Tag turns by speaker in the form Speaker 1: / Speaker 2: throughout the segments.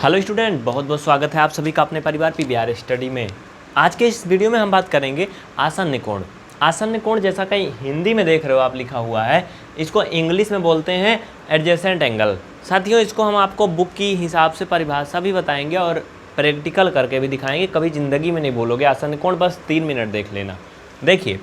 Speaker 1: Hello student, बहुत बहुत स्वागत है आप सभी का अपने परिवार पीवीआर स्टडी में। आज के इस वीडियो में हम बात करेंगे आसन्न कोण। आसन्न कोण जैसा कहीं हिंदी में देख रहे हो आप लिखा हुआ है, इसको इंग्लिश में बोलते हैं एडजेसेंट एंगल। साथियों, इसको हम आपको बुक की हिसाब से परिभाषा भी बताएंगे और प्रैक्टिकल करके भी दिखाएंगे। कभी ज़िंदगी में नहीं बोलोगे आसन्न कोण, बस 3 मिनट देख लेना। देखिए,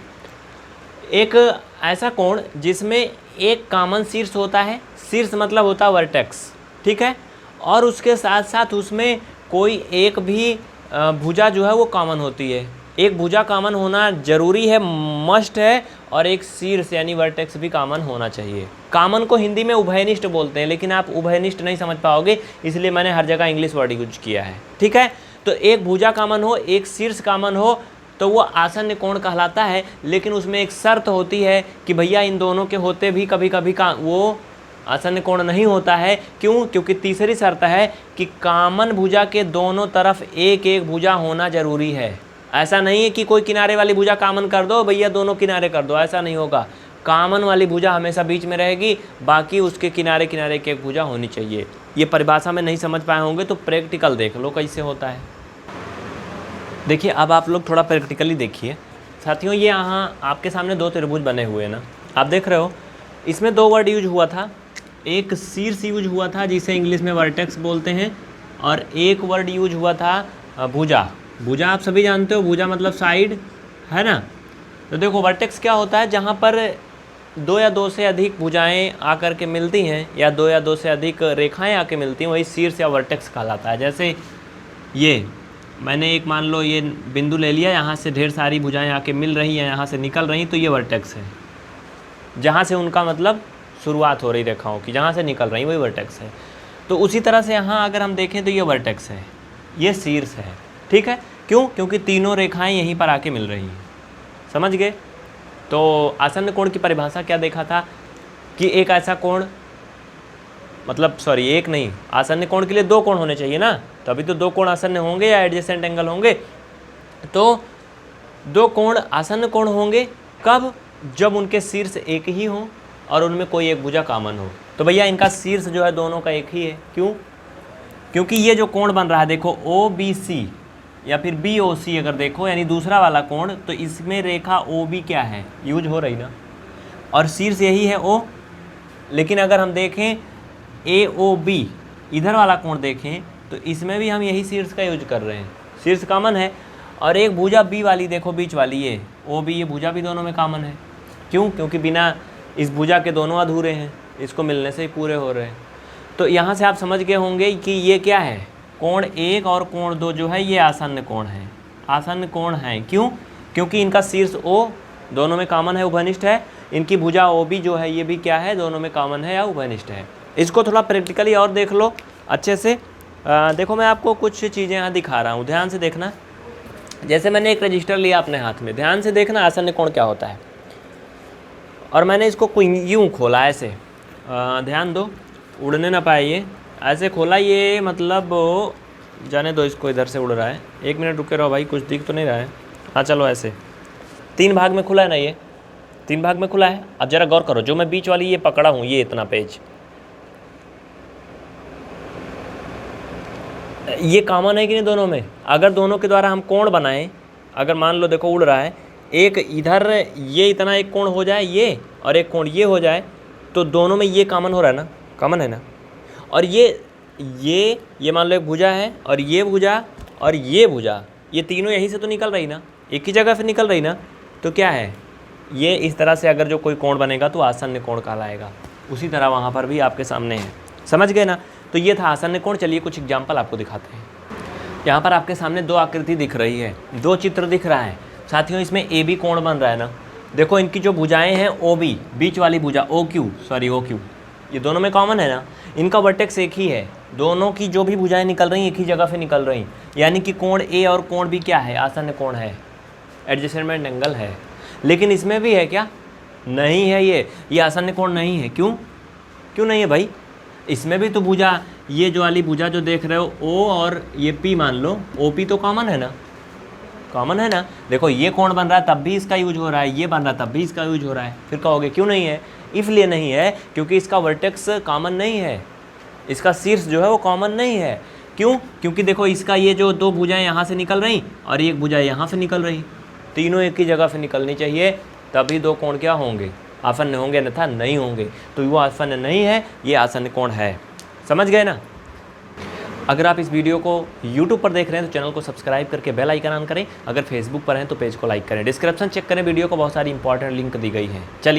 Speaker 1: एक ऐसा कोण जिसमें एक कॉमन शीर्ष होता है, शीर्ष मतलब होता है वर्टेक्स, ठीक है, और उसके साथ साथ उसमें कोई एक भी भुजा जो है वो कॉमन होती है। एक भुजा कॉमन होना ज़रूरी है, मस्ट है, और एक शीर्ष यानी वर्टेक्स भी कॉमन होना चाहिए। कॉमन को हिंदी में उभयनिष्ठ बोलते हैं, लेकिन आप उभयनिष्ठ नहीं समझ पाओगे, इसलिए मैंने हर जगह इंग्लिश वर्ड यूज किया है, ठीक है। तो एक भुजा कॉमन हो, एक शीर्ष कॉमन हो, तो वो आसन्न कोण कहलाता है। लेकिन उसमें एक शर्त होती है कि भैया इन दोनों के होते भी कभी कभी वो आसन्न कोण नहीं होता है। क्यों? क्योंकि तीसरी शर्त है कि कॉमन भुजा के दोनों तरफ एक एक भुजा होना जरूरी है। ऐसा नहीं है कि कोई किनारे वाली भुजा कॉमन कर दो भैया, दोनों किनारे कर दो, ऐसा नहीं होगा। कॉमन वाली भुजा हमेशा बीच में रहेगी, बाकी उसके किनारे किनारे की एक भुजा होनी चाहिए। ये परिभाषा में नहीं समझ पाए होंगे तो प्रैक्टिकल देख लो कैसे होता है। देखिए, अब आप लोग थोड़ा प्रैक्टिकली देखिए। साथियों, ये यहाँ आपके सामने दो त्रिभुज बने हुए हैं ना, आप देख रहे हो। इसमें दो वर्ड यूज हुआ था, एक शीर्ष यूज हुआ था जिसे इंग्लिश में वर्टेक्स बोलते हैं, और एक वर्ड यूज हुआ था भुजा। भुजा आप सभी जानते हो, भुजा मतलब साइड, है ना। तो देखो, वर्टेक्स क्या होता है? जहाँ पर दो या दो से अधिक भुजाएं आकर के मिलती हैं, या दो या दो से अधिक रेखाएं आके मिलती हैं, वही शीर्ष या वर्टेक्स कहलाता है। जैसे ये मैंने एक मान लो ये बिंदु ले लिया, यहाँ से ढेर सारी भुजाएं आके मिल रही हैं, यहाँ से निकल रही, तो ये वर्टेक्स है। जहाँ से उनका मतलब शुरुआत हो रही रेखाओं की, जहाँ से निकल रही वही वर्टेक्स है। तो उसी तरह से यहाँ अगर हम देखें तो ये वर्टेक्स है, ये शीर्ष है, ठीक है। क्यों? क्योंकि तीनों रेखाएं यहीं पर आके मिल रही हैं। समझ गए? तो आसन्न कोण की परिभाषा क्या देखा था कि एक ऐसा कोण, मतलब सॉरी एक नहीं, आसन्न कोण के लिए दो कोण होने चाहिए ना, तभी तो दो कोण आसन्न होंगे या एडजेसेंट एंगल होंगे। तो दो कोण आसन्न कोण होंगे कब? जब उनके शीर्ष एक ही हों और उनमें कोई एक भुजा कॉमन हो। तो भैया इनका शीर्ष जो है दोनों का एक ही है। क्यों? क्योंकि ये जो कोण बन रहा है, देखो OBC या फिर BOC अगर देखो, यानी दूसरा वाला कोण, तो इसमें रेखा OB क्या है, यूज हो रही ना, और शीर्ष यही है O। लेकिन अगर हम देखें AOB, इधर वाला कोण देखें, तो इसमें भी हम यही शीर्ष का यूज कर रहे हैं, शीर्ष कॉमन है। और एक भुजा B वाली देखो, बीच वाली ये OB, ये भुजा भी दोनों में कॉमन है। क्यों? क्योंकि बिना इस भुजा के दोनों अधूरे हैं, इसको मिलने से ही पूरे हो रहे हैं। तो यहाँ से आप समझ गए होंगे कि ये क्या है, कोण 1 और कोण 2 जो है ये आसन्न कोण है, आसन्न कोण है। क्यों? क्योंकि इनका शीर्ष O दोनों में कॉमन है, उभयनिष्ठ है। इनकी भुजा OB जो है ये भी क्या है, दोनों में कॉमन है या उभयनिष्ठ है। इसको थोड़ा प्रैक्टिकली और देख लो अच्छे से। देखो, मैं आपको कुछ चीज़ें यहाँ दिखा रहा हूँ, ध्यान से देखना। जैसे मैंने एक रजिस्टर लिया अपने हाथ में, ध्यान से देखना आसन्न कोण क्या होता है। और मैंने इसको यूँ खोला ऐसे, ध्यान दो, उड़ने ना पाए ये, ऐसे खोला, ये मतलब जाने दो इसको, इधर से उड़ रहा है। 1 मिनट रुके रहो भाई, कुछ दिख तो नहीं रहा है। हाँ चलो, ऐसे 3 भाग में खुला है ना, ये 3 भाग में खुला है। अब जरा गौर करो, जो मैं बीच वाली ये पकड़ा हूँ, ये इतना पेज, ये कॉमन है कि नहीं दोनों में? अगर दोनों के द्वारा हम कोण बनाएं, अगर मान लो देखो उड़ रहा है, एक इधर ये इतना एक कोण हो जाए ये, और एक कोण ये हो जाए, तो दोनों में ये कॉमन हो रहा है ना, कॉमन है ना। और ये मान लो एक भुजा है, और ये भुजा और ये भुजा, ये तीनों यहीं से तो निकल रही ना, एक ही जगह से निकल रही ना। तो क्या है, ये इस तरह से अगर जो कोई कोण बनेगा तो आसन्न कोण कहलाएगा। उसी तरह वहाँ पर भी आपके सामने है, समझ गए ना। तो ये था आसन्न कोण। चलिए कुछ एग्जाम्पल आपको दिखाते हैं। यहाँ पर आपके सामने दो आकृति दिख रही है, दो चित्र दिख रहा है। साथियों, इसमें AB कोण बन रहा है ना। देखो, इनकी जो भुजाएं हैं OB, बीच वाली भुजा OQ, ये दोनों में कॉमन है ना। इनका वर्टेक्स एक ही है, दोनों की जो भी भुजाएं निकल रही एक ही जगह से निकल रही, यानी कि कोण A और कोण B क्या है, आसन्न कोण है, एडजेसेंट एंगल है। लेकिन इसमें भी है क्या? नहीं है, ये आसन्न कोण नहीं है। क्यों नहीं है भाई? इसमें भी तो भुजा, ये जो वाली भुजा जो देख रहे हो O और ये P मान लो, OP तो कॉमन है ना, कॉमन है ना। देखो, ये कोण बन रहा है तब भी इसका यूज हो रहा है, ये बन रहा है तब भी इसका यूज हो रहा है। फिर कहोगे क्यों नहीं है? इसलिए नहीं है क्योंकि इसका वर्टेक्स कॉमन नहीं है, इसका शीर्ष जो है वो कॉमन नहीं है। क्यों? क्योंकि देखो इसका ये जो दो भुजाएं यहाँ से निकल रही और एक भुजा यहाँ से निकल रही, तीनों एक ही जगह से निकलनी चाहिए, तभी दो कोण क्या होंगे? आसन्न होंगे, अन्यथा नहीं होंगे। तो वो आसन्न नहीं है, ये आसन्न कोण है। समझ गए ना? अगर आप इस वीडियो को YouTube पर देख रहे हैं तो चैनल को सब्सक्राइब करके बेल आइकन ऑन करें। अगर फेसबुक पर हैं तो पेज को लाइक करें। डिस्क्रिप्शन चेक करें, वीडियो को बहुत सारी इंपॉर्टेंट लिंक दी गई है। चलिए